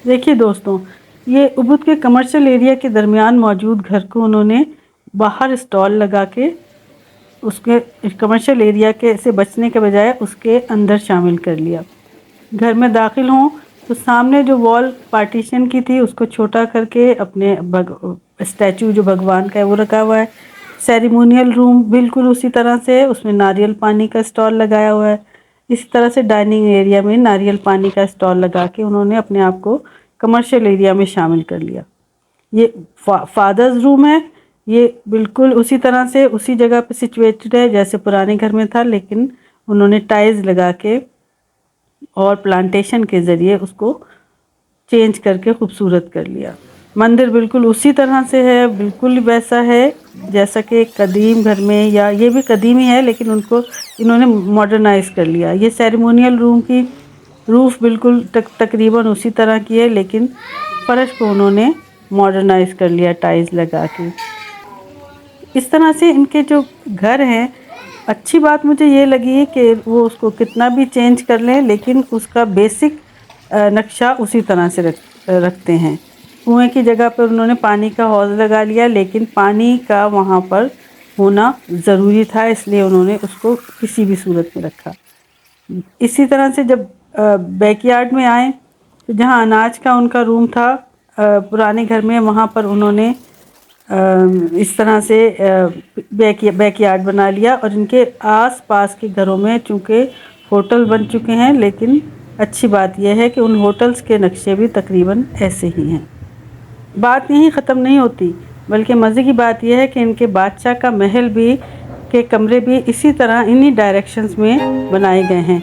دیکھیے دوستوں، یہ عبد کے کمرشل ایریا کے درمیان موجود گھر کو انہوں نے باہر اسٹال لگا کے اس کے کمرشل ایریا کے سے بچنے کے بجائے اس کے اندر شامل کر لیا۔ گھر میں داخل ہوں تو سامنے جو وال پارٹیشن کی تھی اس کو چھوٹا کر کے اپنے اسٹیچو جو بھگوان کا ہے وہ رکھا ہوا ہے۔ سیریمونیل روم بالکل اسی طرح سے، اس میں ناریل پانی کا اسٹال لگایا ہوا ہے۔ اسی طرح سے ڈائننگ ایریا میں ناریل پانی کا اسٹال لگا کے انہوں نے اپنے آپ کو کمرشل ایریا میں شامل کر لیا۔ یہ فادرز روم ہے، یہ بالکل اسی طرح سے اسی جگہ پہ سچویٹڈ ہے جیسے پرانے گھر میں تھا، لیکن انہوں نے ٹائلز لگا کے اور پلانٹیشن کے ذریعے اس کو چینج کر کے خوبصورت کر لیا۔ مندر بالکل اسی طرح سے ہے، بالکل ویسا ہے جیسا کہ قدیم گھر میں، یا یہ بھی قدیم ہی ہے لیکن ان کو انہوں نے ماڈرنائز کر لیا۔ یہ سیریمونیل روم کی روف بالکل تقریباً اسی طرح کی ہے، لیکن فرش کو انہوں نے ماڈرنائز کر لیا ٹائلز لگا کے۔ اس طرح سے ان کے جو گھر ہیں، اچھی بات مجھے یہ لگی کہ وہ اس کو کتنا بھی چینج کر لیں لیکن اس کا بیسک نقشہ اسی طرح سے رکھتے ہیں۔ کنویں کی جگہ پر انہوں نے پانی کا حوض لگا لیا، لیکن پانی کا وہاں پر ہونا ضروری تھا، اس لیے انہوں نے اس کو کسی بھی صورت میں رکھا۔ اسی طرح سے جب بیک یارڈ میں آئیں تو جہاں اناج کا ان کا روم تھا پرانے گھر میں، وہاں پر انہوں نے اس طرح سے بیک یارڈ بنا لیا، اور ان کے آس پاس کے گھروں میں چونکہ ہوٹل بن چکے ہیں، لیکن اچھی بات یہ ہے کہ ان ہوٹلز کے نقشے بھی تقریباً ایسے ہی ہیں۔ بات یہیں ختم نہیں ہوتی، بلکہ مزے کی بات یہ ہے کہ ان کے بادشاہ کا محل بھی کے کمرے بھی اسی طرح انہی ڈائریکشنز میں بنائے گئے ہیں۔